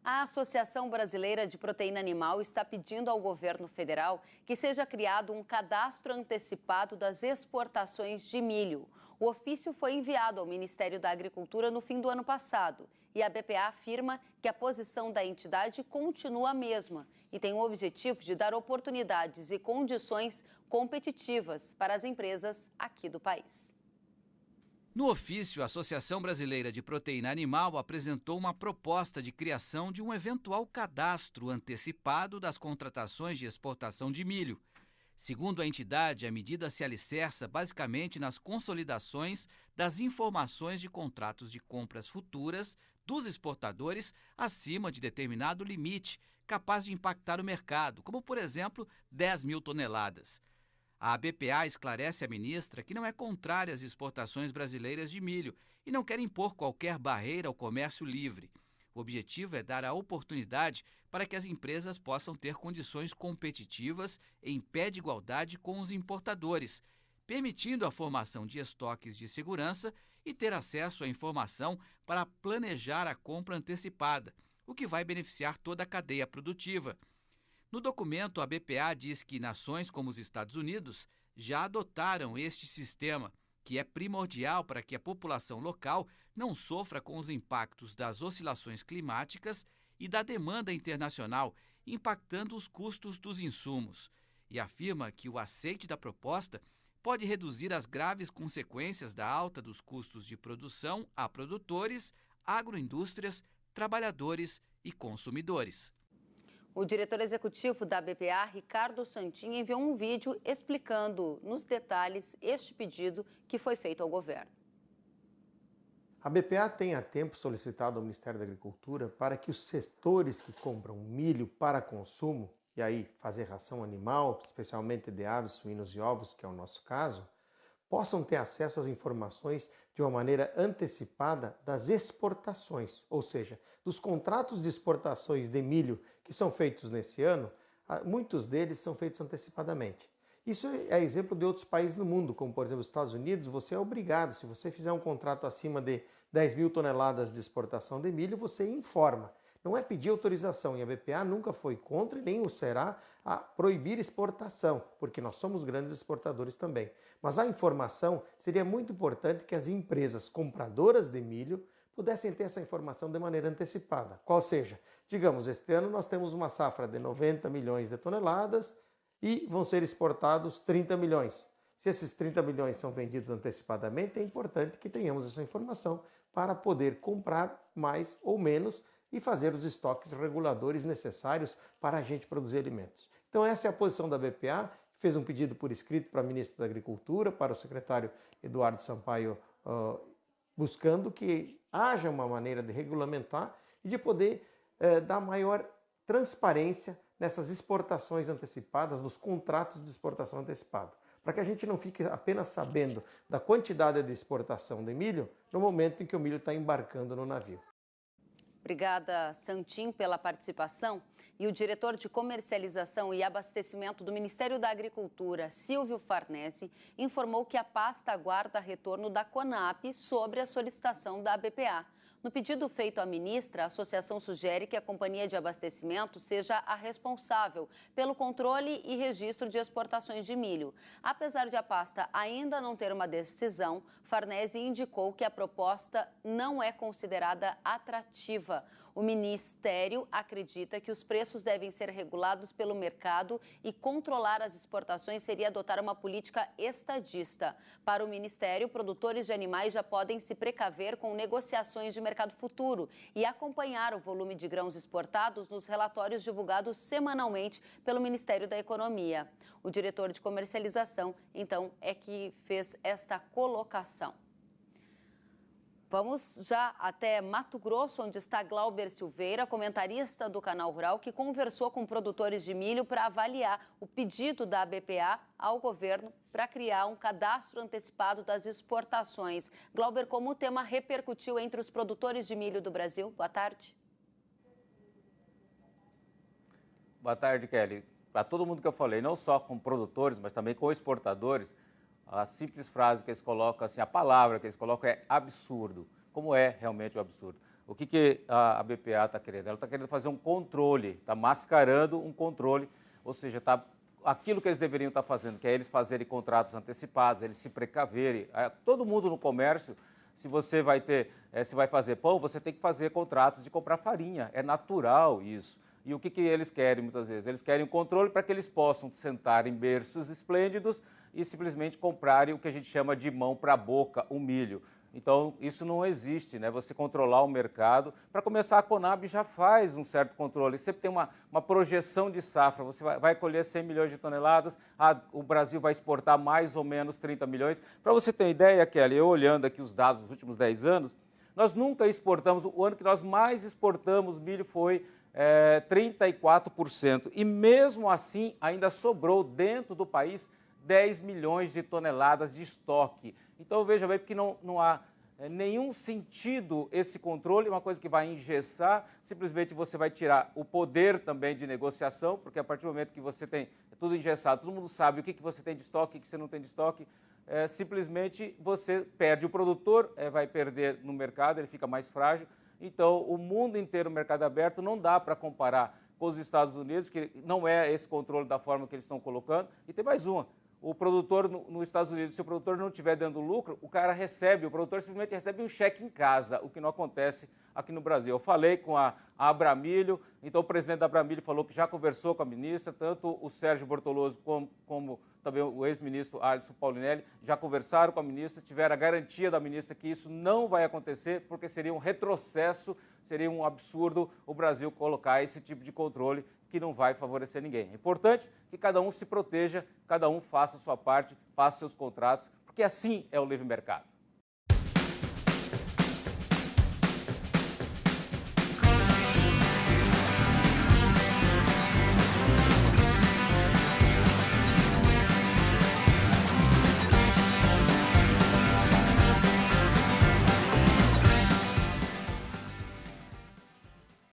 A Associação Brasileira de Proteína Animal está pedindo ao governo federal que seja criado um cadastro antecipado das exportações de milho. O ofício foi enviado ao Ministério da Agricultura no fim do ano passado e a BPA afirma que a posição da entidade continua a mesma e tem o objetivo de dar oportunidades e condições competitivas para as empresas aqui do país. No ofício, a Associação Brasileira de Proteína Animal apresentou uma proposta de criação de um eventual cadastro antecipado das contratações de exportação de milho. Segundo a entidade, a medida se alicerça basicamente nas consolidações das informações de contratos de compras futuras dos exportadores acima de determinado limite, capaz de impactar o mercado, como, por exemplo, 10 mil toneladas. A BPA esclarece à ministra que não é contrária às exportações brasileiras de milho e não quer impor qualquer barreira ao comércio livre. O objetivo é dar a oportunidade para que as empresas possam ter condições competitivas em pé de igualdade com os importadores, permitindo a formação de estoques de segurança e ter acesso à informação para planejar a compra antecipada, o que vai beneficiar toda a cadeia produtiva. No documento, a BPA diz que nações como os Estados Unidos já adotaram este sistema, que é primordial para que a população local não sofra com os impactos das oscilações climáticas e da demanda internacional, impactando os custos dos insumos. E afirma que o aceite da proposta pode reduzir as graves consequências da alta dos custos de produção a produtores, agroindústrias, trabalhadores e consumidores. O diretor executivo da BPA, Ricardo Santin, enviou um vídeo explicando nos detalhes este pedido que foi feito ao governo. A BPA tem há tempo solicitado ao Ministério da Agricultura para que os setores que compram milho para consumo, e aí fazer ração animal, especialmente de aves, suínos e ovos, que é o nosso caso, possam ter acesso às informações de uma maneira antecipada das exportações, ou seja, dos contratos de exportações de milho que são feitos nesse ano, muitos deles são feitos antecipadamente. Isso é exemplo de outros países no mundo, como por exemplo os Estados Unidos. Você é obrigado, se você fizer um contrato acima de 10 mil toneladas de exportação de milho, você informa. Não é pedir autorização, e a BPA nunca foi contra e nem o será a proibir exportação, porque nós somos grandes exportadores também. Mas a informação seria muito importante que as empresas compradoras de milho pudessem ter essa informação de maneira antecipada. Qual seja, digamos, este ano nós temos uma safra de 90 milhões de toneladas e vão ser exportados 30 milhões. Se esses 30 milhões são vendidos antecipadamente, é importante que tenhamos essa informação para poder comprar mais ou menos e fazer os estoques reguladores necessários para a gente produzir alimentos. Então essa é a posição da BPA, que fez um pedido por escrito para a ministra da Agricultura, para o secretário Eduardo Sampaio, buscando que haja uma maneira de regulamentar e de poder dar maior transparência nessas exportações antecipadas, nos contratos de exportação antecipada, para que a gente não fique apenas sabendo da quantidade de exportação de milho no momento em que o milho está embarcando no navio. Obrigada, Santin, pela participação. E o diretor de comercialização e abastecimento do Ministério da Agricultura, Silvio Farnese, informou que a pasta aguarda retorno da CONAB sobre a solicitação da BPA. No pedido feito à ministra, a associação sugere que a companhia de abastecimento seja a responsável pelo controle e registro de exportações de milho. Apesar de a pasta ainda não ter uma decisão, Farnese indicou que a proposta não é considerada atrativa. O Ministério acredita que os preços devem ser regulados pelo mercado e controlar as exportações seria adotar uma política estadista. Para o Ministério, produtores de animais já podem se precaver com negociações de mercado futuro e acompanhar o volume de grãos exportados nos relatórios divulgados semanalmente pelo Ministério da Economia. O diretor de comercialização, então, é que fez esta colocação. Vamos já até Mato Grosso, onde está Glauber Silveira, comentarista do Canal Rural, que conversou com produtores de milho para avaliar o pedido da BPA ao governo para criar um cadastro antecipado das exportações. Glauber, como o tema repercutiu entre os produtores de milho do Brasil? Boa tarde. Boa tarde, Kelly. Para todo mundo que eu falei, não só com produtores, mas também com exportadores, a simples frase que eles colocam, assim, a palavra que eles colocam é absurdo. Como é realmente o absurdo? O que a BPA está querendo? Ela está querendo fazer um controle, está mascarando um controle, ou seja, aquilo que eles deveriam estar fazendo, que é eles fazerem contratos antecipados, eles se precaverem. Todo mundo no comércio, se você se vai fazer pão, você tem que fazer contratos de comprar farinha, é natural isso. E o que eles querem muitas vezes? Eles querem um controle para que eles possam sentar em berços esplêndidos e simplesmente comprarem o que a gente chama de mão para a boca, o milho. Então, isso não existe, né? Você controlar o mercado. Para começar, a Conab já faz um certo controle. Sempre tem uma projeção de safra. Você vai colher 100 milhões de toneladas, o Brasil vai exportar mais ou menos 30 milhões. Para você ter ideia, Kelly, eu olhando aqui os dados dos últimos 10 anos, nós nunca exportamos, o ano que nós mais exportamos milho foi 34%. E mesmo assim, ainda sobrou dentro do país 10 milhões de toneladas de estoque. Então, veja bem, porque não há nenhum sentido esse controle, uma coisa que vai engessar, simplesmente você vai tirar o poder também de negociação, porque a partir do momento que você tem tudo engessado, todo mundo sabe o que você tem de estoque, o que você não tem de estoque, simplesmente você perde o produtor, vai perder no mercado, ele fica mais frágil. Então, o mundo inteiro, o mercado aberto, não dá para comparar com os Estados Unidos, que não é esse controle da forma que eles estão colocando. E tem mais uma. O produtor nos Estados Unidos, se o produtor não estiver dando lucro, o produtor simplesmente recebe um cheque em casa, o que não acontece aqui no Brasil. Eu falei com a Abramilho, então o presidente da Abramilho falou que já conversou com a ministra, tanto o Sérgio Bortoloso como também o ex-ministro Alisson Paulinelli já conversaram com a ministra, tiveram a garantia da ministra que isso não vai acontecer, porque seria um retrocesso, seria um absurdo o Brasil colocar esse tipo de controle que não vai favorecer ninguém. É importante que cada um se proteja, cada um faça a sua parte, faça seus contratos, porque assim é o livre mercado.